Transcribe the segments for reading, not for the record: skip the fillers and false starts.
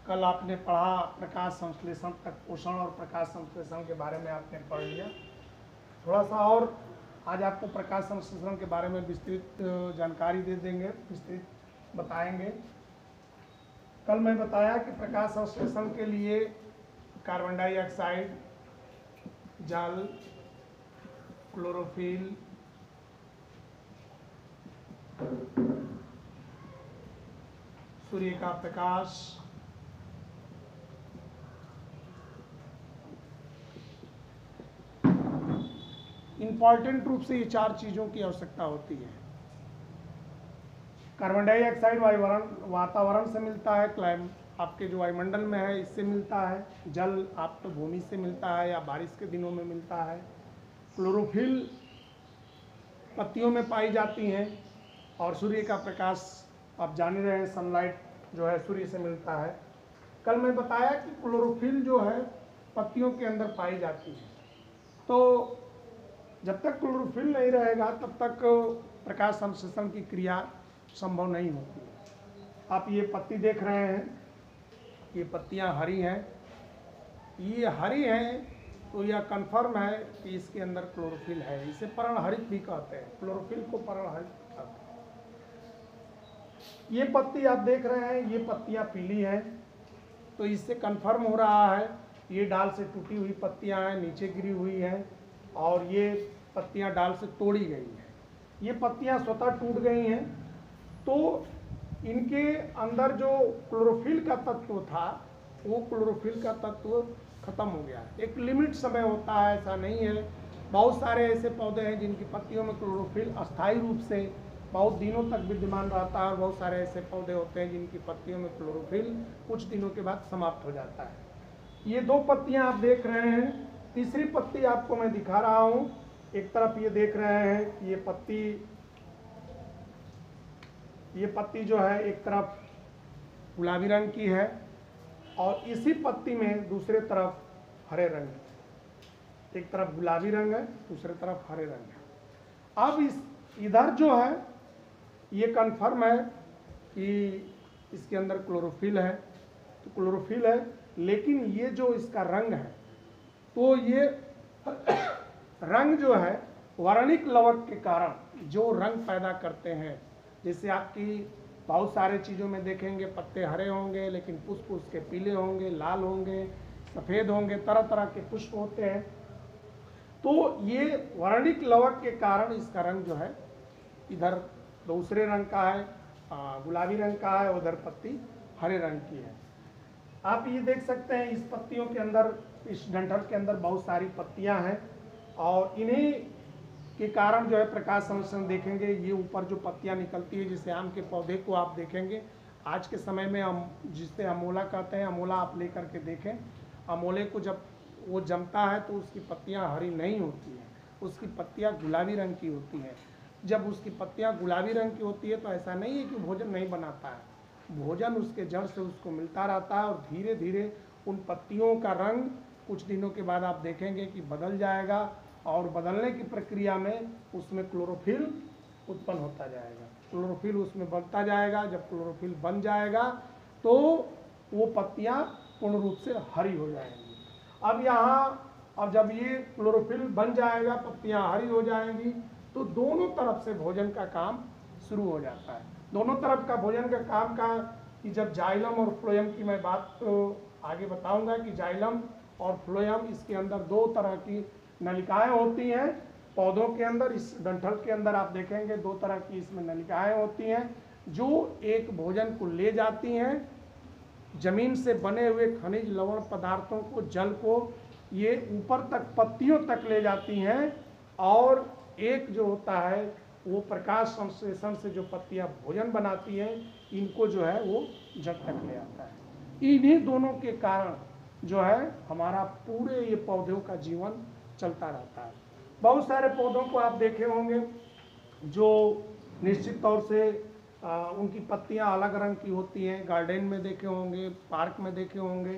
कल आपने पढ़ा प्रकाश संश्लेषण तक, पोषण और प्रकाश संश्लेषण के बारे में आपने पढ़ लिया। थोड़ा सा और आज आपको प्रकाश संश्लेषण के बारे में विस्तृत जानकारी दे देंगे, विस्तृत बताएंगे। कल मैं बताया कि प्रकाश संश्लेषण के लिए कार्बन डाइऑक्साइड, जल, क्लोरोफिल, सूर्य का प्रकाश, इंपॉर्टेंट रूप से ये चार चीज़ों की आवश्यकता होती है। कार्बन डाइऑक्साइड वातावरण से मिलता है, आपके जो वायुमंडल में है इससे मिलता है। जल आपको भूमि से मिलता है या बारिश के दिनों में मिलता है। क्लोरोफिल पत्तियों में पाई जाती हैं, और सूर्य का प्रकाश आप जान ही रहे हैं, सनलाइट जो है सूर्य से मिलता है। कल मैं बताया कि क्लोरोफिल जो है पत्तियों के अंदर पाई जाती है, तो जब तक क्लोरोफिल नहीं रहेगा तब तक प्रकाश संश्लेषण की क्रिया संभव नहीं होती है। आप ये पत्ती देख रहे हैं, ये पत्तियां हरी हैं, ये हरी हैं तो यह कंफर्म है कि इसके अंदर क्लोरोफिल है। इसे पर्णहरित भी कहते हैं, क्लोरोफिल को पर्णहरित कहते हैं। ये पत्ती आप देख रहे हैं, ये पत्तियां पीली हैं, तो इससे कंफर्म हो रहा है ये डाल से टूटी हुई पत्तियां हैं, नीचे गिरी हुई हैं, और ये पत्तियां डाल से तोड़ी गई हैं। ये पत्तियां स्वतः टूट गई हैं, तो इनके अंदर जो क्लोरोफिल का तत्व था वो क्लोरोफिल का तत्व खत्म हो गया। एक लिमिट समय होता है, ऐसा नहीं है। बहुत सारे ऐसे पौधे हैं जिनकी पत्तियों में क्लोरोफिल अस्थायी रूप से बहुत दिनों तक विद्यमान रहता है, और बहुत सारे ऐसे पौधे होते हैं जिनकी पत्तियों में क्लोरोफिल कुछ दिनों के बाद समाप्त हो जाता है। ये दो पत्तियां आप देख रहे हैं, तीसरी पत्ती आपको मैं दिखा रहा हूँ। एक तरफ ये देख रहे हैं, ये पत्ती जो है एक तरफ गुलाबी रंग की है, और इसी पत्ती में दूसरे तरफ हरे रंग है। एक तरफ गुलाबी रंग है, दूसरे तरफ हरे रंग है। अब इधर जो है ये कंफर्म है कि इसके अंदर क्लोरोफिल है, तो क्लोरोफिल है, लेकिन ये जो इसका रंग है, तो ये रंग जो है वर्णिक लवक के कारण जो रंग पैदा करते हैं, जैसे आपकी बहुत सारे चीज़ों में देखेंगे पत्ते हरे होंगे लेकिन पुष्प उसके पीले होंगे, लाल होंगे, सफ़ेद होंगे, तरह तरह के पुष्प होते हैं। तो ये वर्णिक लवक के कारण इसका रंग जो है इधर दूसरे रंग का है, गुलाबी रंग का है, उधर पत्ती हरे रंग की है। आप ये देख सकते हैं इस पत्तियों के अंदर, इस डंठल के अंदर बहुत सारी पत्तियां हैं, और इन्हीं के कारण जो है प्रकाश संश्लेषण देखेंगे। ये ऊपर जो पत्तियां निकलती है, जैसे आम के पौधे को आप देखेंगे, आज के समय में हम जिससे अमोला कहते हैं, अमोला आप लेकर के देखें, अमोले को जब वो जमता है तो उसकी पत्तियां हरी नहीं होती हैं, उसकी पत्तियां गुलाबी रंग की होती हैं। जब उसकी पत्तियां गुलाबी रंग की होती है तो ऐसा नहीं है कि भोजन नहीं बनाता है, भोजन उसके जड़ से उसको मिलता रहता है, और धीरे धीरे उन पत्तियों का रंग कुछ दिनों के बाद आप देखेंगे कि बदल जाएगा, और बदलने की प्रक्रिया में उसमें क्लोरोफिल उत्पन्न होता जाएगा, क्लोरोफिल उसमें बनता जाएगा। जब क्लोरोफिल बन जाएगा तो वो पत्तियां पूर्ण रूप से हरी हो जाएंगी। अब जब ये क्लोरोफिल बन जाएगा, पत्तियां हरी हो जाएंगी, तो दोनों तरफ से भोजन का काम शुरू हो जाता है। दोनों तरफ का भोजन का काम का कि जब जाइलम और फ्लोएम की मैं बात तो आगे बताऊंगा कि जाइलम और फ्लोएम, इसके अंदर दो तरह की नलिकाएं होती हैं पौधों के अंदर। इस डंठल के अंदर आप देखेंगे दो तरह की इसमें नलिकाएं होती हैं, जो एक भोजन को ले जाती हैं, जमीन से बने हुए खनिज लवण पदार्थों को, जल को, ये ऊपर तक पत्तियों तक ले जाती हैं, और एक जो होता है वो प्रकाश संश्लेषण से जो पत्तियां भोजन बनाती हैं, इनको जो है वो जड़ तक ले आता है। इन्हीं दोनों के कारण जो है हमारा पूरे ये पौधों का जीवन चलता रहता है। बहुत सारे पौधों को आप देखे होंगे जो निश्चित तौर से उनकी पत्तियां अलग रंग की होती हैं, गार्डन में देखे होंगे, पार्क में देखे होंगे,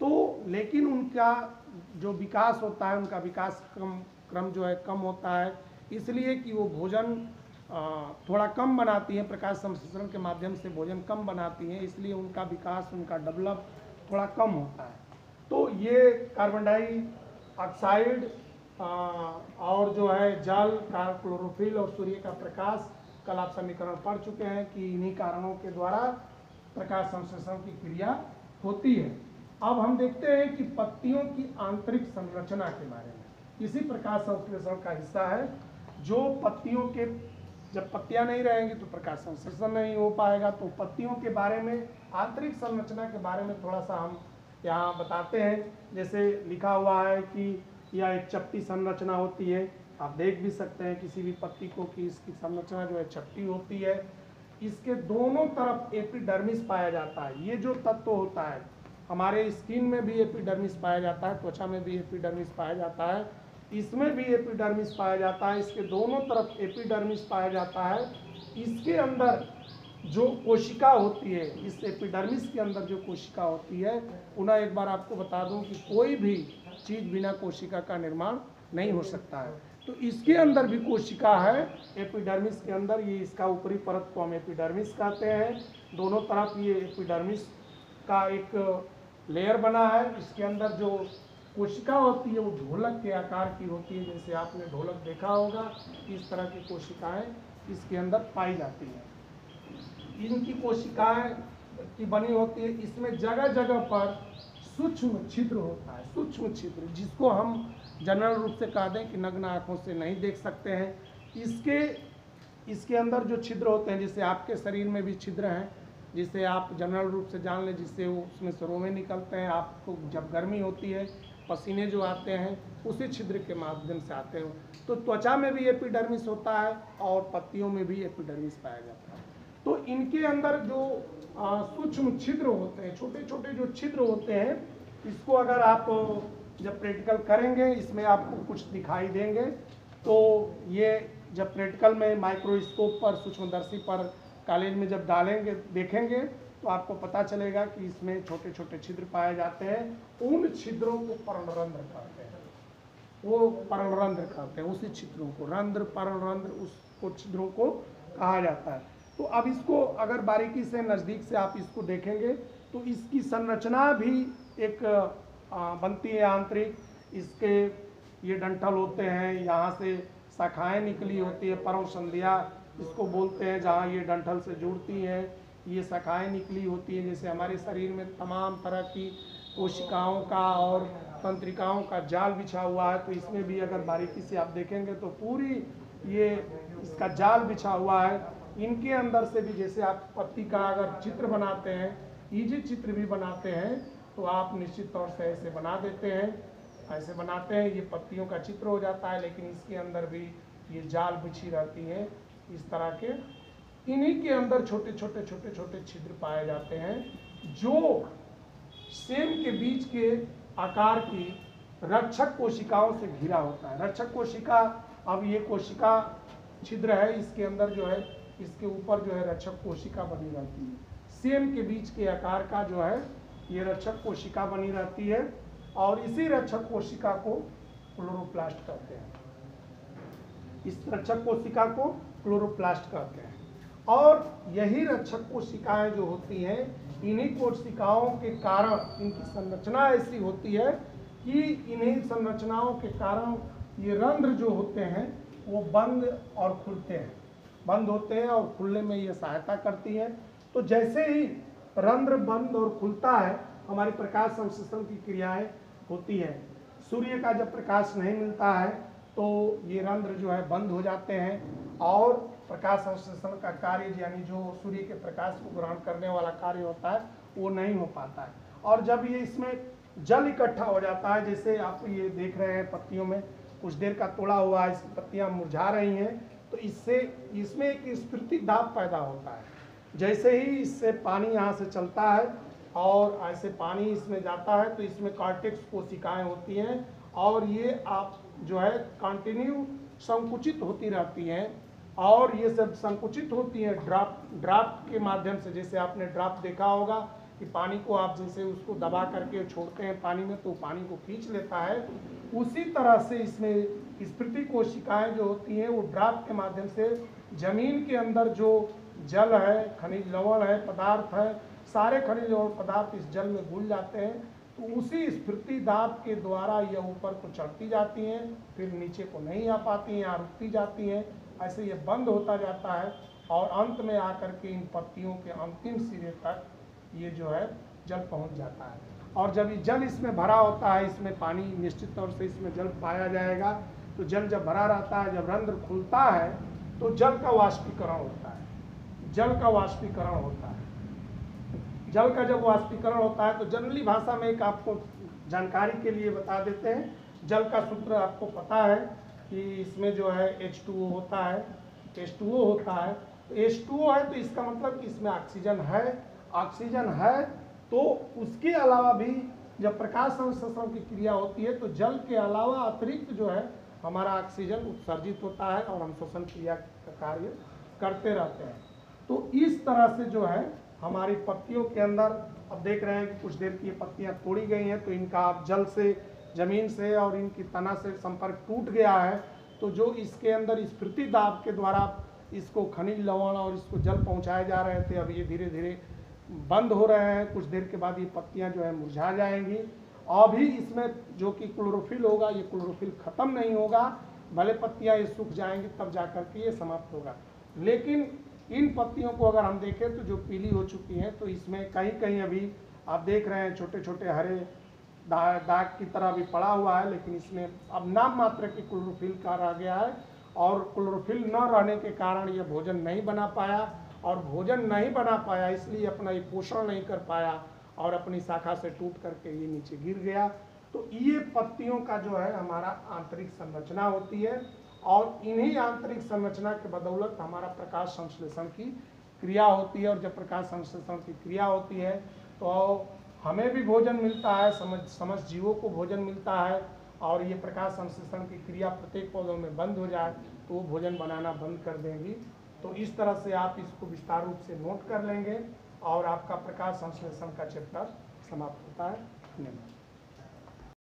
तो लेकिन उनका जो विकास होता है, उनका विकास क्रम जो है कम होता है, इसलिए कि वो भोजन थोड़ा कम बनाती हैं, प्रकाश संश्लेषण के माध्यम से भोजन कम बनाती हैं, इसलिए उनका विकास, उनका डेवलप थोड़ा कम होता है। तो ये कार्बन डाइऑक्साइड और जो है जल का क्लोरोफिल और सूर्य का प्रकाश, कल आप समीकरण पढ़ चुके हैं कि इन्हीं कारणों के द्वारा प्रकाश संश्लेषण की क्रिया होती है। अब हम देखते हैं कि पत्तियों की आंतरिक संरचना के बारे में। इसी प्रकाश संश्लेषण का हिस्सा है। जो पत्तियों के, जब पत्तियां नहीं रहेंगी तो प्रकाश संश्लेषण नहीं हो पाएगा। तो पत्तियों के बारे में, आंतरिक संरचना के बारे में थोड़ा सा हम यहाँ बताते हैं। जैसे लिखा हुआ है कि यह एक चपटी संरचना होती है। आप देख भी सकते हैं किसी भी पत्ती को कि इसकी संरचना जो है चपटी होती है। इसके दोनों तरफ एपिडर्मिस पाया जाता है। ये जो तत्व होता है, हमारे स्किन में भी एपिडर्मिस पाया जाता है, त्वचा में भी एपिडर्मिस पाया जाता है, इसमें भी एपिडर्मिस पाया जाता है। इसके दोनों तरफ एपिडर्मिस पाया जाता है। इसके अंदर जो कोशिका होती है, इस एपिडर्मिस के अंदर जो कोशिका होती है, पुनः एक बार आपको बता दूं कि कोई भी चीज़ बिना कोशिका का निर्माण नहीं हो सकता है। तो इसके अंदर भी कोशिका है एपिडर्मिस के अंदर। ये इसका ऊपरी परत को हम एपिडर्मिस कहते हैं। दोनों तरफ ये एपिडर्मिस का एक लेयर बना है। इसके अंदर जो कोशिका होती है वो ढोलक के आकार की होती है। जैसे आपने ढोलक देखा होगा, इस तरह की कोशिकाएं इसके अंदर पाई जाती हैं। इनकी कोशिकाएं की बनी होती है। इसमें जगह जगह पर सूक्ष्म छिद्र होता है, सूक्ष्म छिद्र, जिसको हम जनरल रूप से कह दें कि नग्न आँखों से नहीं देख सकते हैं। इसके अंदर जो छिद्र होते हैं, जैसे आपके शरीर में भी छिद्र हैं, जिसे आप जनरल रूप से जान लें, जिससे वो उसमें से रोमे निकलते हैं। आपको जब गर्मी होती है, पसीने जो आते हैं उसी छिद्र के माध्यम से आते हो। तो त्वचा में भी एपिडर्मिस होता है और पत्तियों में भी एपिडर्मिस पाया जाता है। तो इनके अंदर जो सूक्ष्म छिद्र होते हैं, छोटे छोटे जो छिद्र होते हैं, इसको अगर आप जब प्रैक्टिकल करेंगे, इसमें आपको कुछ दिखाई देंगे। तो ये जब प्रैक्टिकल में माइक्रोस्कोप पर, सूक्ष्मदर्शी पर कॉलेज में जब डालेंगे, देखेंगे, तो आपको पता चलेगा कि इसमें छोटे छोटे छिद्र पाए जाते हैं। उन छिद्रों को पर्णरंध्र कहते हैं। वो पर्णरंध्र कहते हैं उसी छिद्रों को, रंध्र, पर्णरंध्र, उसको छिद्रों को कहा जाता है। तो अब इसको अगर बारीकी से, नज़दीक से आप इसको देखेंगे तो इसकी संरचना भी एक बनती है आंतरिक। इसके ये डंठल होते हैं, यहाँ से शाखाएं निकली होती है, परम संध्या इसको बोलते हैं, जहाँ ये डंठल से जुड़ती हैं, ये शाखाएं निकली होती है। जैसे हमारे शरीर में तमाम तरह की कोशिकाओं का और तंत्रिकाओं का जाल बिछा हुआ है, तो इसमें भी अगर बारीकी से आप देखेंगे तो पूरी ये इसका जाल बिछा हुआ है। इनके अंदर से भी, जैसे आप पत्ती का अगर चित्र बनाते हैं, ईजी चित्र भी बनाते हैं, तो आप निश्चित तौर से ऐसे बना देते हैं, ऐसे बनाते हैं, ये पत्तियों का चित्र हो जाता है। लेकिन इसके अंदर भी ये जाल बिछी रहती है इस तरह के। इन्हीं के अंदर छोटे छोटे छोटे छोटे छिद्र पाए जाते हैं, जो सेम के बीच के आकार की रक्षक कोशिकाओं से घिरा होता है। रक्षक कोशिका, अब ये कोशिका छिद्र है, इसके अंदर जो है, इसके ऊपर जो है रक्षक कोशिका बनी रहती है। सेम के बीच के आकार का जो है ये रक्षक कोशिका बनी रहती है, और इसी रक्षक कोशिका को क्लोरोप्लास्ट कहते हैं। इस रक्षक कोशिका को क्लोरोप्लास्ट कहते हैं। और यही रक्षक कोशिकाएं जो होती हैं, इन्हीं कोशिकाओं के कारण इनकी संरचना ऐसी होती है कि इन्हीं संरचनाओं के कारण ये रंध्र जो होते हैं वो बंद और खुलते हैं, बंद होते हैं और खुलने में ये सहायता करती है। तो जैसे ही रंध्र बंद और खुलता है, हमारी प्रकाश संश्लेषण की क्रियाएं होती है। सूर्य का जब प्रकाश नहीं मिलता है तो ये रंध्र जो है बंद हो जाते हैं, और प्रकाश संश्लेषण का कार्य, यानी जो सूर्य के प्रकाश को ग्रहण करने वाला कार्य होता है, वो नहीं हो पाता है। और जब ये इसमें जल इकट्ठा हो जाता है, जैसे आप ये देख रहे हैं पत्तियों में कुछ देर का तोड़ा हुआ है, इसकी पत्तियां मुरझा रही हैं, तो इससे इसमें एक स्फूर्ति दाब पैदा होता है। जैसे ही इससे पानी यहाँ से चलता है और ऐसे पानी इसमें जाता है, तो इसमें कॉर्टेक्स कोशिकाएं होती हैं, और ये आप जो है कंटिन्यू संकुचित होती रहती हैं, और ये सब संकुचित होती हैं ड्राफ्ट के माध्यम से। जैसे आपने ड्राफ्ट देखा होगा कि पानी को आप जैसे उसको दबा करके छोड़ते हैं पानी में, तो पानी को खींच लेता है। उसी तरह से इसमें स्फूर्ति कोशिकाएं जो होती हैं, वो ड्राफ्ट के माध्यम से जमीन के अंदर जो जल है, खनिज लवण है, पदार्थ है, सारे खनिज लवण पदार्थ इस जल में घुल जाते हैं। तो उसी स्फीति दाब के द्वारा यह ऊपर को चढ़ती जाती हैं, फिर नीचे को नहीं आ पाती हैं, यहाँ रुकती जाती हैं। ऐसे ये बंद होता जाता है और अंत में आकर के इन पत्तियों के अंतिम सिरे तक ये जो है जल पहुंच जाता है। और जब ये जल इसमें भरा होता है, इसमें पानी निश्चित तौर से इसमें जल पाया जाएगा। तो जल जब भरा रहता है, जब रंध्र खुलता है तो जल का वाष्पीकरण होता है। जल का वाष्पीकरण होता है। जल का जब वाष्पीकरण होता है तो जनरली भाषा में एक आपको जानकारी के लिए बता देते हैं। जल का सूत्र आपको पता है कि इसमें जो है H2O होता है, H2O होता है। तो H2O है तो इसका मतलब कि इसमें ऑक्सीजन है। ऑक्सीजन है तो उसके अलावा भी जब प्रकाश संश्लेषण की क्रिया होती है तो जल के अलावा अतिरिक्त जो है हमारा ऑक्सीजन उत्सर्जित होता है और हम श्वसन क्रिया का कार्य करते रहते हैं। तो इस तरह से जो है हमारी पत्तियों के अंदर, अब देख रहे हैं कि कुछ देर की ये पत्तियां तोड़ी गई हैं, तो इनका अब जल से, जमीन से और इनकी तना से संपर्क टूट गया है। तो जो इसके अंदर स्फीति दाब के द्वारा इसको खनिज लवण और इसको जल पहुंचाए जा रहे थे, अब ये धीरे धीरे बंद हो रहे हैं। कुछ देर के बाद ये पत्तियां जो है मुरझा जाएंगी। अभी इसमें जो कि क्लोरोफिल होगा, ये क्लोरोफिल खत्म नहीं होगा, भले पत्तियां ये सूख जाएंगी तब जाकर के ये समाप्त होगा। लेकिन इन पत्तियों को अगर हम देखें तो जो पीली हो चुकी हैं, तो इसमें कहीं कहीं अभी आप देख रहे हैं छोटे छोटे हरे दाग की तरह भी पड़ा हुआ है, लेकिन इसमें अब नाम मात्र की क्लोरोफिल का रह गया है। और क्लोरोफिल न रहने के कारण यह भोजन नहीं बना पाया, और भोजन नहीं बना पाया इसलिए अपना ये पोषण नहीं कर पाया और अपनी शाखा से टूट करके ये नीचे गिर गया। तो ये पत्तियों का जो है हमारा आंतरिक संरचना होती है, और इन्हीं आंतरिक संरचना के बदौलत हमारा प्रकाश संश्लेषण की क्रिया होती है। और जब प्रकाश संश्लेषण की क्रिया होती है तो हमें भी भोजन मिलता है, समस्त जीवों को भोजन मिलता है। और ये प्रकाश संश्लेषण की क्रिया प्रत्येक पौधों में बंद हो जाए तो वो भोजन बनाना बंद कर देंगी। तो इस तरह से आप इसको विस्तार रूप से नोट कर लेंगे और आपका प्रकाश संश्लेषण का चैप्टर समाप्त होता है। धन्यवाद।